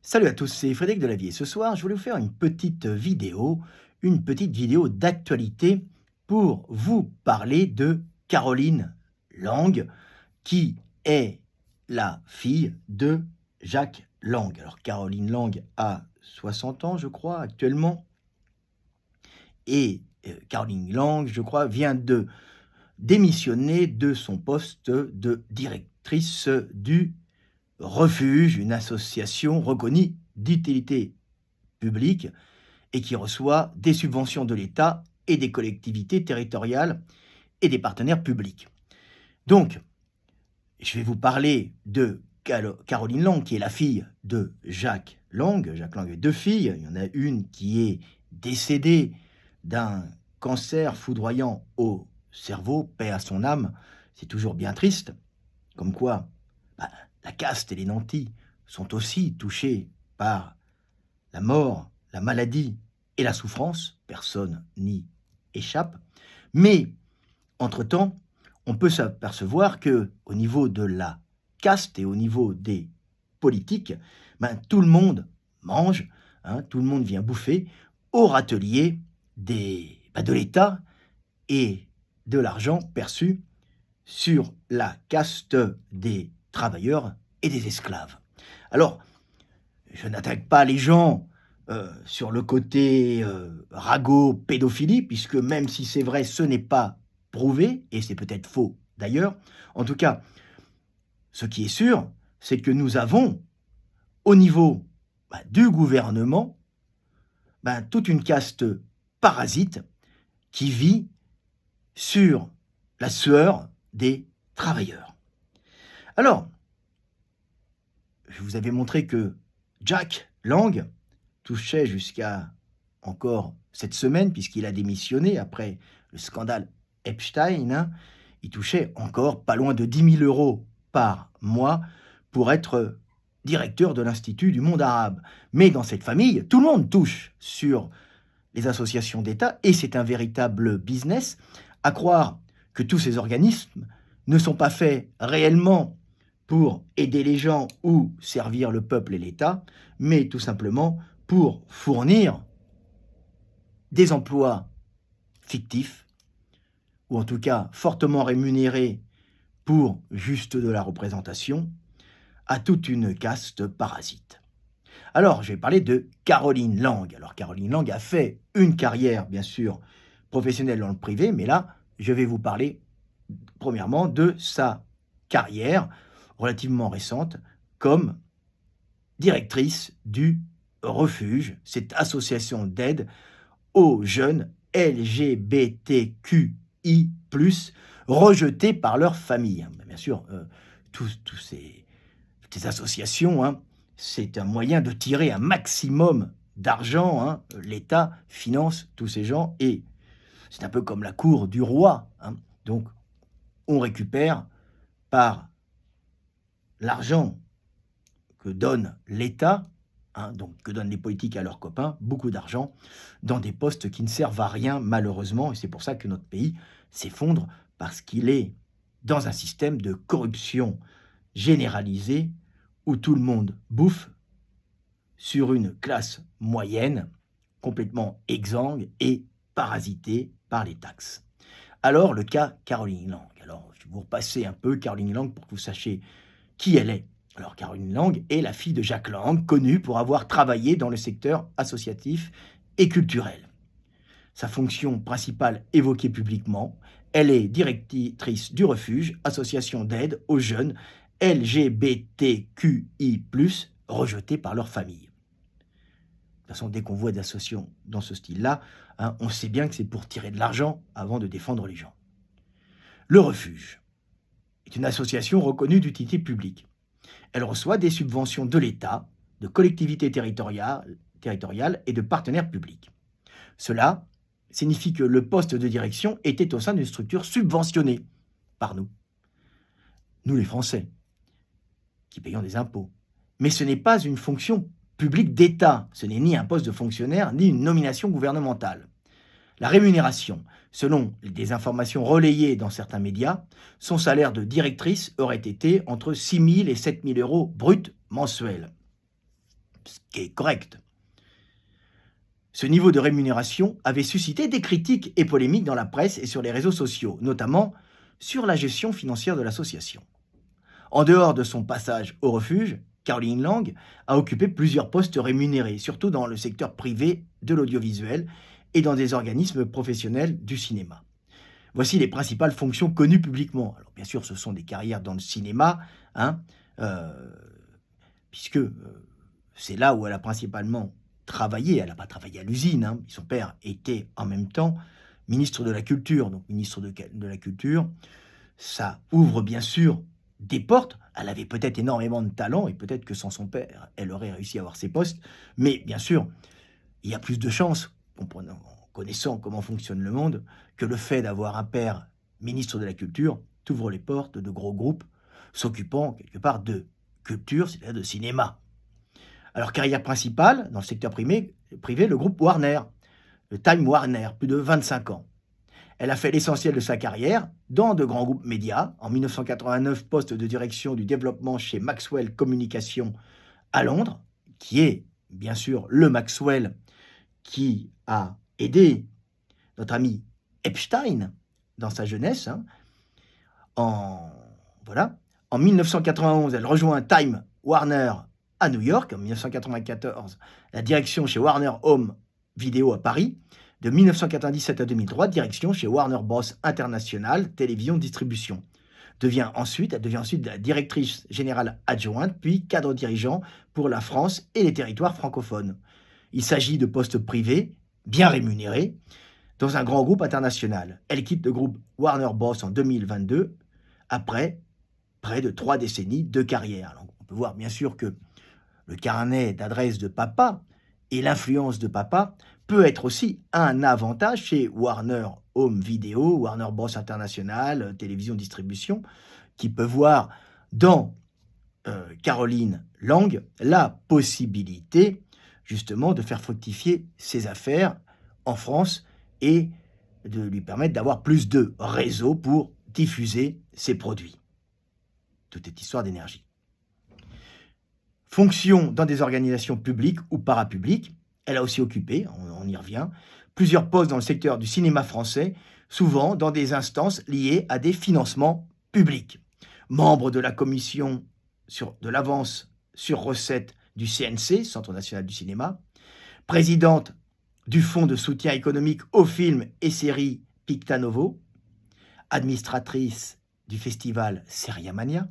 Salut à tous, c'est Frédéric Delavier. Ce soir, je voulais vous faire une petite vidéo d'actualité pour vous parler de Caroline Lang, qui est la fille de Jacques Lang. Alors, Caroline Lang a 60 ans, je crois, actuellement, et Caroline Lang, je crois, vient de démissionner de son poste de directrice du Refuge, une association reconnue d'utilité publique et qui reçoit des subventions de l'État et des collectivités territoriales et des partenaires publics. Donc, je vais vous parler de Caroline Lang, qui est la fille de Jacques Lang. Jacques Lang a deux filles. Il y en a une qui est décédée d'un cancer foudroyant au cerveau, paix à son âme. C'est toujours bien triste. Comme quoi, la caste et les nantis sont aussi touchés par la mort, la maladie et la souffrance. Personne n'y échappe. Mais, entre-temps, on peut s'apercevoir que, au niveau de la caste et au niveau des politiques, tout le monde mange, tout le monde vient bouffer au râtelier de l'État et de l'argent perçu sur la caste des travailleurs et des esclaves. Alors, je n'attaque pas les gens sur le côté ragot, pédophilie, puisque même si c'est vrai, ce n'est pas prouvé, et c'est peut-être faux d'ailleurs. En tout cas, ce qui est sûr, c'est que nous avons, au niveau du gouvernement, toute une caste parasite qui vit sur la sueur des travailleurs. Alors, je vous avais montré que Jack Lang touchait jusqu'à encore cette semaine, puisqu'il a démissionné après le scandale Epstein, il touchait encore pas loin de 10 000 euros par mois pour être directeur de l'Institut du monde arabe. Mais dans cette famille, tout le monde touche sur les associations d'État, et c'est un véritable business, à croire que tous ces organismes ne sont pas faits réellement pour aider les gens ou servir le peuple et l'État, mais tout simplement pour fournir des emplois fictifs, ou en tout cas fortement rémunérés pour juste de la représentation, à toute une caste parasite. Alors, je vais parler de Caroline Lang. Alors, Caroline Lang a fait une carrière, bien sûr, professionnelle dans le privé, mais là, je vais vous parler, premièrement, de sa carrière relativement récente comme directrice du Refuge, cette association d'aide aux jeunes LGBTQI+, rejetés par leur famille. Bien sûr, toutes ces associations, c'est un moyen de tirer un maximum d'argent. L'État finance tous ces gens et c'est un peu comme la cour du roi. Donc, on récupère par l'argent que donne l'État, donc que donnent les politiques à leurs copains, beaucoup d'argent, dans des postes qui ne servent à rien, malheureusement, et c'est pour ça que notre pays s'effondre, parce qu'il est dans un système de corruption généralisée, où tout le monde bouffe sur une classe moyenne, complètement exsangue et parasitée par les taxes. Alors, le cas Caroline Lang. Alors, je vais vous repasser un peu Caroline Lang pour que vous sachiez qui elle est. Alors, Caroline Lang est la fille de Jacques Lang, connue pour avoir travaillé dans le secteur associatif et culturel. Sa fonction principale évoquée publiquement, elle est directrice du Refuge, association d'aide aux jeunes LGBTQI+, rejetés par leur famille. De toute façon, dès qu'on voit des associations dans ce style-là, on sait bien que c'est pour tirer de l'argent avant de défendre les gens. Le Refuge est une association reconnue d'utilité publique. Elle reçoit des subventions de l'État, de collectivités territoriales et de partenaires publics. Cela signifie que le poste de direction était au sein d'une structure subventionnée par nous les Français, qui payons des impôts. Mais ce n'est pas une fonction publique d'État, ce n'est ni un poste de fonctionnaire, ni une nomination gouvernementale. La rémunération, selon des informations relayées dans certains médias, son salaire de directrice aurait été entre 6 000 et 7 000 euros bruts mensuels. ce qui est correct. Ce niveau de rémunération avait suscité des critiques et polémiques dans la presse et sur les réseaux sociaux, notamment sur la gestion financière de l'association. En dehors de son passage au refuge, Caroline Lang a occupé plusieurs postes rémunérés, surtout dans le secteur privé de l'audiovisuel et dans des organismes professionnels du cinéma. Voici les principales fonctions connues publiquement. Alors bien sûr, ce sont des carrières dans le cinéma, hein, euh, puisque c'est là où elle a principalement travaillé. Elle n'a pas travaillé à l'usine. Hein. Son père était en même temps ministre de la Culture. Donc ministre de la Culture, ça ouvre bien sûr des portes. Elle avait peut-être énormément de talent et peut-être que sans son père, elle aurait réussi à avoir ses postes. Mais bien sûr, il y a plus de chances, en connaissant comment fonctionne le monde, que le fait d'avoir un père ministre de la Culture t'ouvre les portes de gros groupes s'occupant quelque part de culture, c'est-à-dire de cinéma. Alors, carrière principale, dans le secteur privé, le groupe Warner, le Time Warner, plus de 25 ans. Elle a fait l'essentiel de sa carrière dans de grands groupes médias. En 1989, poste de direction du développement chez Maxwell Communications à Londres, qui est bien sûr le Maxwell qui a aidé notre ami Epstein dans sa jeunesse. Hein. En 1991, elle rejoint Time Warner à New York. En 1994, la direction chez Warner Home Video à Paris. De 1997 à 2003, direction chez Warner Bros. International Télévision Distribution. Elle devient ensuite la directrice générale adjointe, puis cadre dirigeant pour la France et les territoires francophones. Il s'agit de postes privés, bien rémunérés, dans un grand groupe international. Elle quitte le groupe Warner Bros. En 2022, après près de 3 décennies de carrière. Donc, on peut voir bien sûr que le carnet d'adresse de papa et l'influence de papa peut être aussi un avantage chez Warner Home Video, Warner Bros. International, Télévision Distribution, qui peut voir dans Caroline Lang la possibilité justement de faire fructifier ses affaires en France et de lui permettre d'avoir plus de réseaux pour diffuser ses produits. Tout est histoire d'énergie. Fonction dans des organisations publiques ou parapubliques, elle a aussi occupé, on y revient, plusieurs postes dans le secteur du cinéma français, souvent dans des instances liées à des financements publics. Membre de la commission de l'avance sur recettes du CNC, Centre national du cinéma, présidente du Fonds de soutien économique aux films et séries Picta Novo, administratrice du festival Seriamania,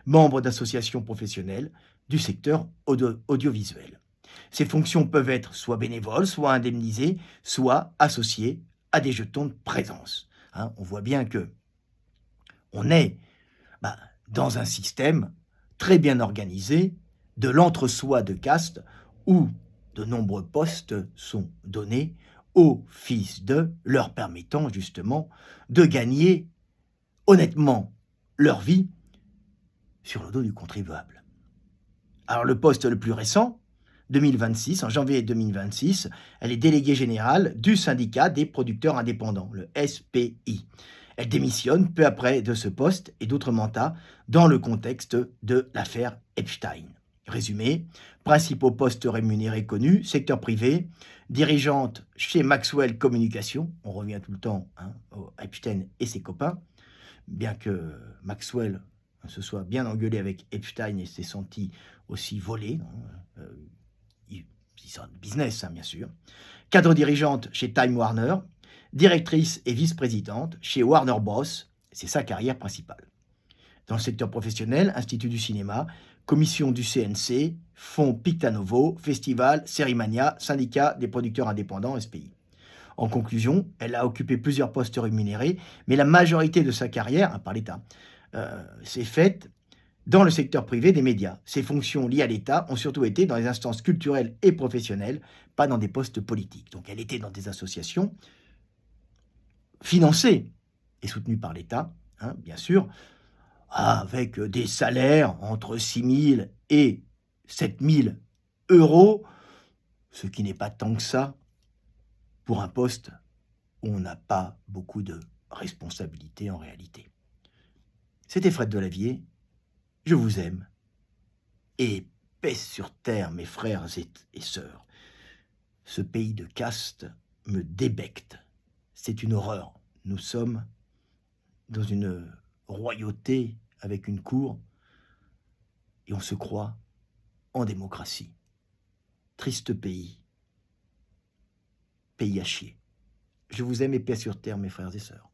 membre d'associations professionnelles du secteur audiovisuel. Ces fonctions peuvent être soit bénévoles, soit indemnisées, soit associées à des jetons de présence. Hein, on voit bien que on est dans un système très bien organisé de l'entre-soi de caste où de nombreux postes sont donnés aux fils de, leur permettant justement de gagner honnêtement leur vie sur le dos du contribuable. Alors le poste le plus récent, 2026, en janvier 2026, elle est déléguée générale du syndicat des producteurs indépendants, le SPI. Elle démissionne peu après de ce poste et d'autres mandats dans le contexte de l'affaire Epstein. Résumé, principaux postes rémunérés connus, secteur privé, dirigeante chez Maxwell Communications, on revient tout le temps à Epstein et ses copains, bien que Maxwell se soit bien engueulé avec Epstein et s'est senti aussi volé, c'est un business bien sûr, cadre dirigeante chez Time Warner, directrice et vice-présidente chez Warner Bros. C'est sa carrière principale. Dans le secteur professionnel, Institut du cinéma, commission du CNC, fonds Picta Novo, festival, Sérimania, syndicat des producteurs indépendants, SPI. En conclusion, elle a occupé plusieurs postes rémunérés, mais la majorité de sa carrière, par l'État, s'est faite dans le secteur privé des médias. Ses fonctions liées à l'État ont surtout été dans les instances culturelles et professionnelles, pas dans des postes politiques. Donc elle était dans des associations financées et soutenues par l'État, bien sûr, avec des salaires entre 6 000 et 7 000 euros, ce qui n'est pas tant que ça pour un poste où on n'a pas beaucoup de responsabilités en réalité. C'était Fred Delavier, je vous aime et paix sur terre, mes frères et sœurs. Ce pays de caste me débecte. C'est une horreur. Nous sommes dans une royauté avec une cour et on se croit en démocratie. Triste pays. Pays à chier. Je vous aime et paix sur terre, mes frères et sœurs.